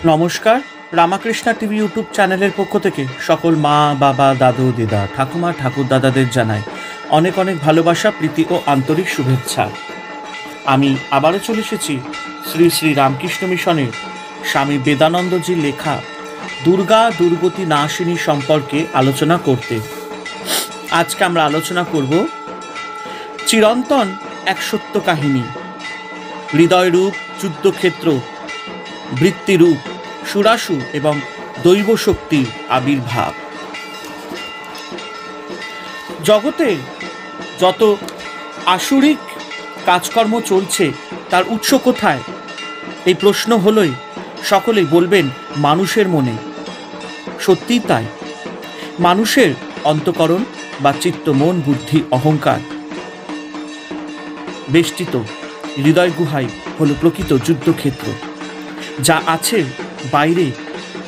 নমস্কার। Ramakrishna TV YouTube চ্যানেলের পক্ষ থেকে সকল মা, বাবা, দাদু, দিদা, ঠাকুমা, ঠাকুর দাদাদের জানাই অনেক অনেক ভালোবাসা, প্রীতি ও আন্তরিক শুভেচ্ছা। আমি আবারও চলে এসেছি শ্রী শ্রী রামকৃষ্ণ মিশনের স্বামী বেদানন্দজির লেখা দুর্গা দুর্গতি নাশিনী সম্পর্কে আলোচনা করতে। আজকে আমরা আলোচনা করব চিরন্তন এক সত্য কাহিনী, হৃদয়রূপ যুদ্ধক্ষেত্র, বৃত্তিরূপ সুরাসুর এবং দৈব শক্তির আবির্ভাব। জগতে যত আসুরিক কাজকর্ম চলছে তার উৎস কোথায়? এই প্রশ্ন হলেই সকলেই বলবেন মানুষের মনে। সত্যিই তাই। মানুষের অন্তঃকরণ বা চিত্ত, মন, বুদ্ধি, অহংকার বেষ্টিত হৃদয় গুহাই হলো প্রকৃত যুদ্ধক্ষেত্র। যা আছে বাইরে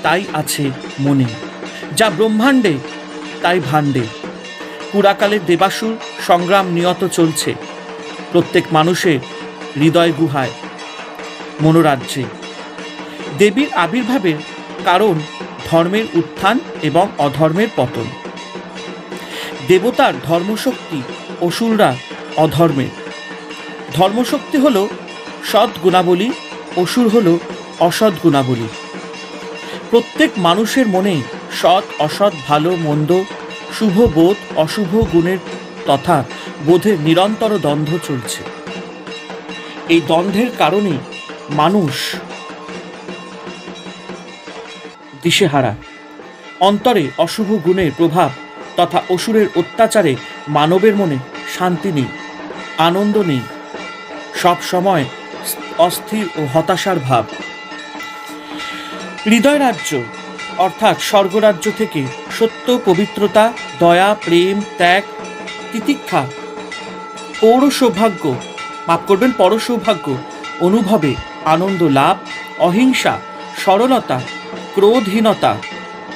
তাই আছে মনে, যা ব্রহ্মাণ্ডে তাই ভাণ্ডে। পুরাকালের দেবাসুর সংগ্রাম নিয়ত চলছে প্রত্যেক মানুষের হৃদয় গুহায়, মনোরাজ্যে। দেবীর আবির্ভাবের কারণ ধর্মের উত্থান এবং অধর্মের পতন। দেবতার ধর্মশক্তি, অসুররা অধর্মের। ধর্মশক্তি হল সৎ গুণাবলী, অসুর হল অসৎ গুণাবলী। প্রত্যেক মানুষের মনে সৎ অসৎ, ভালো মন্দ, শুভ বোধ, অশুভ গুণের তথা বোধের নিরন্তর দ্বন্দ্ব চলছে। এই দ্বন্দ্বের কারণে মানুষ দিশেহারা। অন্তরে অশুভ গুণের প্রভাব তথা অসুরের অত্যাচারে মানবের মনে শান্তি নেই, আনন্দ নেই, সব সময় অস্থির ও হতাশার ভাব। হৃদয় রাজ্য অর্থাৎ স্বর্গরাজ্য থেকে সত্য, পবিত্রতা, দয়া, প্রেম, ত্যাগ, তিতিক্ষা, পরসৌভাগ্য অনুভবে আনন্দ লাভ, অহিংসা, সরলতা, ক্রোধহীনতা,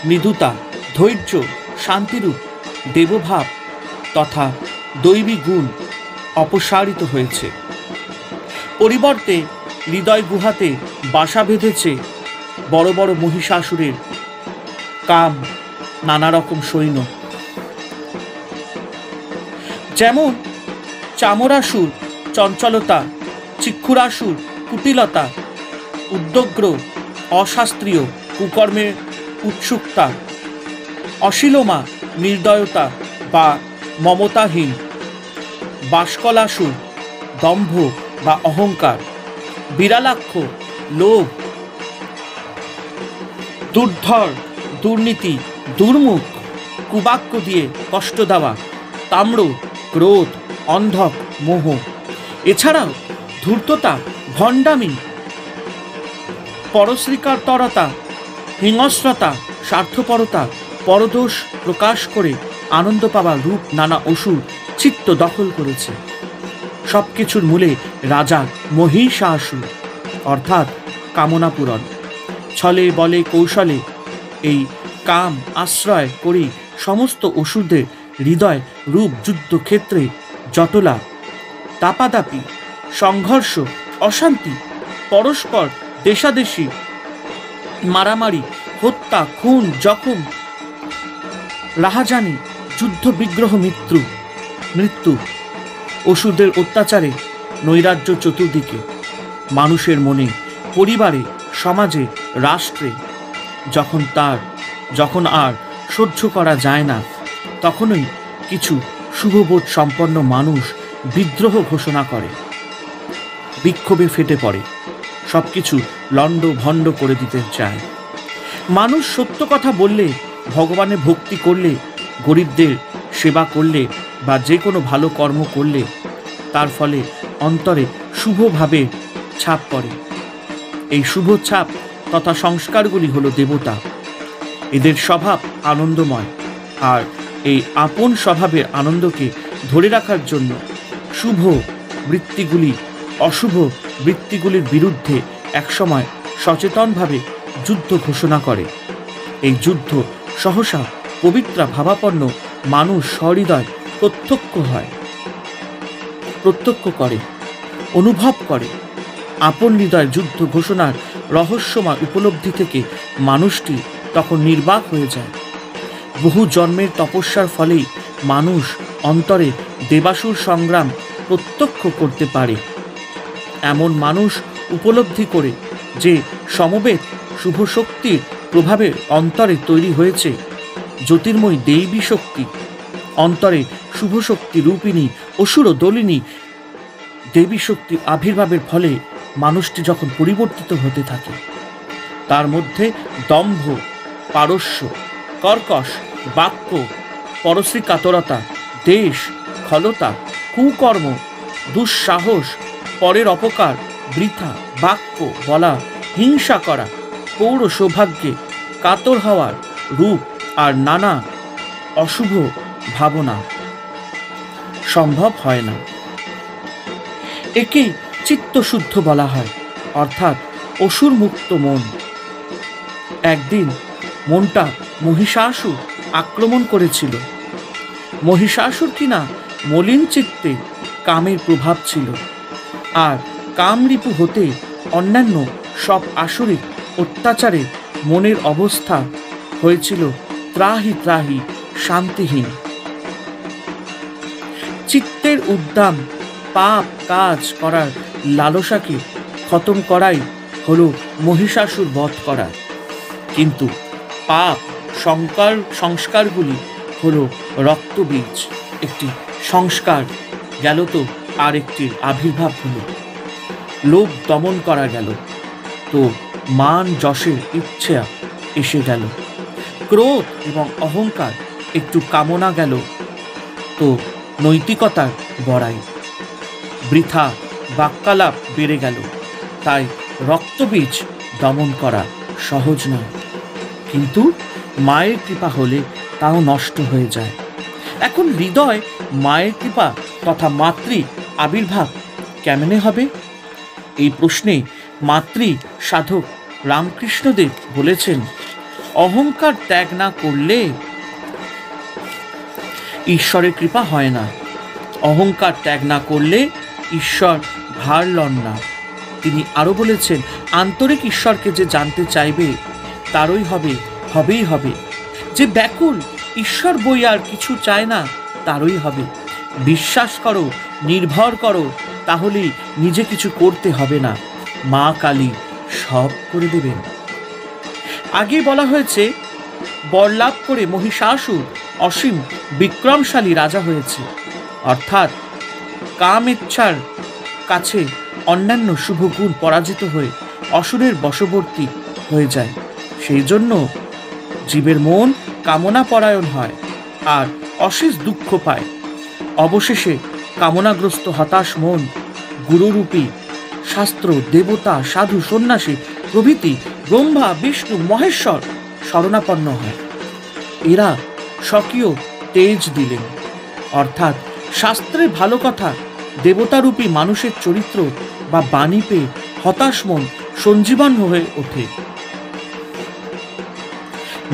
মৃদুতা, ধৈর্য, শান্তিরূপ দেবভাব তথা দৈবী গুণ অপসারিত হয়েছে। পরিবর্তে হৃদয় গুহাতে বাসা বেঁধেছে বড় বড় মহিষাসুরের কাম, নানা রকম সৈন্য। যেমন চামরাসুর চঞ্চলতা, চিক্ষুরাসুর কুটিলতা, উদ্যোগ্র অশাস্ত্রীয় কুকর্মের উৎসুকতা, অশীলমা নির্দয়তা বা মমতাহীন, বাষ্কলাসুর দম্ভ বা অহংকার, বিড়ালাক্ষ লোভ, দুর্ধর দুর্নীতি, দুর্মুখ কুবাক্য দিয়ে কষ্ট দেওয়া, তাম্র ক্রোধ, অন্ধক মোহ। এছাড়াও ধূর্ততা, ভণ্ডামি, পরশ্রীকাতরতা, হিংস্রতা, স্বার্থপরতা, পরদোষ প্রকাশ করে আনন্দ পাওয়ার রূপ নানা অসুর চিত্ত দখল করেছে। সবকিছুর মূলে রাজা মহিষাসুর অর্থাৎ কামনা পূরণ। ছলে বলে কৌশলে এই কাম আশ্রয় করি সমস্ত অসুরদের হৃদয় রূপ যুদ্ধক্ষেত্রে জটলা, দাপাদাপি, সংঘর্ষ, অশান্তি, পরস্পর দেশাদেশি মারামারি, হত্যা, খুন, জখম, রাহাজানি, যুদ্ধ বিগ্রহ, মৃত্যু। অসুরদের অত্যাচারে নৈরাজ্য চতুর্দিকে। মানুষের মনে, পরিবারে, সমাজে, রাষ্ট্রে যখন আর সহ্য করা যায় না, তখনই কিছু শুভবোধ সম্পন্ন মানুষ বিদ্রোহ ঘোষণা করে, বিক্ষোভে ফেটে পড়ে, সবকিছু লণ্ড ভণ্ড করে দিতে চায়। মানুষ সত্য কথা বললে, ভগবানের ভক্তি করলে, গরিবদের সেবা করলে বা যে কোনো ভালো কর্ম করলে তার ফলে অন্তরে শুভভাবে ছাপ পড়ে। এই শুভ ছাপ তথা সংস্কারগুলি হলো দেবতা। এদের স্বভাব আনন্দময়, আর এই আপন স্বভাবের আনন্দকে ধরে রাখার জন্য শুভ বৃত্তিগুলি অশুভ বৃত্তিগুলির বিরুদ্ধে একসময় সচেতনভাবে যুদ্ধ ঘোষণা করে। এই যুদ্ধ সহসা পবিত্রা ভাবাপন্ন মানুষ সহৃদয় প্রত্যক্ষ করে, অনুভব করে। আপন হৃদয় যুদ্ধ ঘোষণার রহস্যময় উপলব্ধি থেকে মানুষটি তখন নির্বাক হয়ে যায়। বহু জন্মের তপস্যার ফলেই মানুষ অন্তরে দেবাসুর সংগ্রাম প্রত্যক্ষ করতে পারে। এমন মানুষ উপলব্ধি করে যে সমবেত শুভ শক্তির প্রভাবে অন্তরে তৈরি হয়েছে জ্যোতির্ময়ী দেবী শক্তি, অন্তরে শুভ শক্তি রূপিণী অসুর দলিনী দেবী শক্তির আবির্ভাবের ফলে মানুষটি যখন পরিবর্তিত হতে থাকে, তার মধ্যে দম্ভ, পারস্য, কর্কশ, বাক্য, পরশ্রী কাতরতা, দেশ, খলতা, কুকর্ম, দুঃসাহস, পরের অপকার, বৃথা বাক্য বলা, হিংসা করা, পৌর সৌভাগ্যে কাতর হওয়ার রূপ আর নানা অশুভ ভাবনা সম্ভব হয় না। একেই চিত্তশুদ্ধ বলা হয়, অর্থাৎ অসুর মুক্ত মন। একদিন মনটা মহিষাসুর আক্রমণ করেছিল। মহিষাসুর কিনা মলিন চিত্তে কামের প্রভাব ছিল, আর কামরিপু হতে অন্যান্য সব আসুরিক অত্যাচারে মনের অবস্থা হয়েছিল ত্রাহি ত্রাহি, শান্তিহীন। চিত্তের উদ্দাম পাপ কাজ করার লালসাকে খতম করাই হলো মহিষাসুর বধ করা। কিন্তু পাপ সংস্কারগুলি হলো রক্তবীজ, একটি সংস্কার গেল তো আর একটির আবির্ভাব হলো। লোভ দমন করা গেল তো মান যশের ইচ্ছা এসে গেল। ক্রোধ এবং অহংকার একটু কামনা গেল তো নৈতিকতার বড়াই। বৃথা বাক্যালাপ বেড়ে গেল। তাই রক্তবীজ দমন করা সহজ নয়, কিন্তু মায়ের কৃপা হলে তাও নষ্ট হয়ে যায়। এখন হৃদয় মায়ের কৃপা তথা মাতৃ আবির্ভাব কেমনে হবে? এই প্রশ্নে মাতৃ সাধক রামকৃষ্ণদেব বলেছেন, অহংকার ত্যাগ না করলে ঈশ্বরের কৃপা হয় না। অহংকার ত্যাগ না করলে ঈশ্বর ভার লন না। তিনি আরো বলেছেন, আন্তরিক ঈশ্বরকে যে জানতে চাইবে তারই হবেই হবে। যে ব্যাকুল ঈশ্বর বই আর কিছু চায় না তারই হবে। বিশ্বাস করো, নির্ভর করো, তাহলেই নিজে কিছু করতে হবে না, মা কালী সব করে দেবেন। আগে বলা হয়েছে, বরলাভ করে মহিষাসুর অসীম বিক্রমশালী রাজা হয়েছে, অর্থাৎ কাম ইচ্ছার কাছে অন্যান্য শুভ গুণ পরাজিত হয়ে অসুরের বশবর্তী হয়ে যায়। সেই জন্য জীবের মন কামনা পরায়ণ হয় আর অশেষ দুঃখ পায়। অবশেষে কামনাগ্রস্ত হতাশ মন গুরুরূপী শাস্ত্র, দেবতা, সাধু, সন্ন্যাসী প্রভৃতি ব্রহ্মা, বিষ্ণু, মহেশ্বর শরণাপন্ন হয়। এরা স্বকীয় তেজ দিলেন, অর্থাৎ শাস্ত্রের ভালো কথা দেবতারূপী মানুষের চরিত্র বা বাণী পেয়ে হতাশ মন সঞ্জীবন হয়ে ওঠে।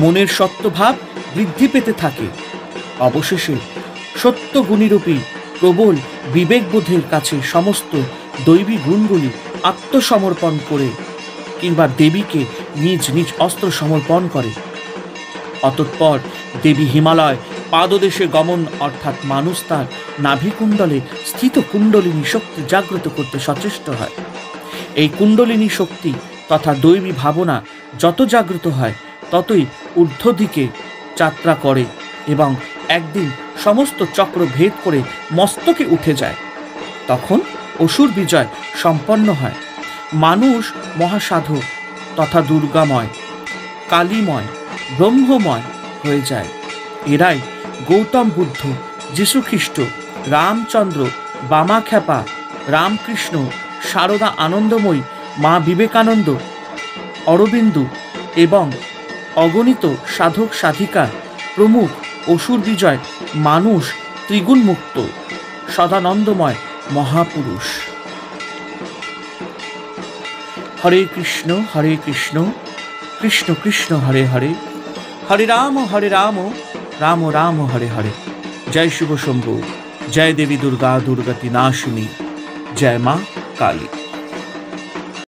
মনের সত্যভাব বৃদ্ধি পেতে থাকে। অবশেষে সত্য গুণীরূপী প্রবল বিবেকবোধের কাছে সমস্ত দৈবী গুণগুলি আত্মসমর্পণ করে কিংবা দেবীকে নিজ নিজ অস্ত্র সমর্পণ করে। অতঃপর দেবী হিমালয় পাদদেশে গমন, অর্থাৎ মানুষ তার নাভিকুণ্ডলে স্থিত কুণ্ডলিনী শক্তি জাগ্রত করতে সচেষ্ট হয়। এই কুণ্ডলিনী শক্তি তথা দৈবী ভাবনা যত জাগ্রত হয় ততই ঊর্ধ্ব দিকে যাত্রা করে এবং একদিন সমস্ত চক্র ভেদ করে মস্তকে উঠে যায়। তখন অসুর বিজয় সম্পন্ন হয়। মানুষ মহাসাধক তথা দুর্গাময়, কালীময়, ব্রহ্মময় হয়ে যায়। এরাই গৌতম বুদ্ধ, যীশুখ্রিস্ট, রামচন্দ্র, বামাখ্যাপা, রামকৃষ্ণ, সারদা আনন্দময়ী, মা বিবেকানন্দ, অরবিন্দু এবং অগণিত সাধক সাধিকা প্রমুখ অসুর বিজয় মানুষ ত্রিগুণ মুক্ত সদানন্দময় মহাপুরুষ। হরে কৃষ্ণ কৃষ্ণ কৃষ্ণ হরে হরে, হরে রাম রাম রাম হরে হরে। জয় শিব শম্ভু, জয় দেবী দুর্গা দুর্গতি নাশিনী, জয় মা কালী।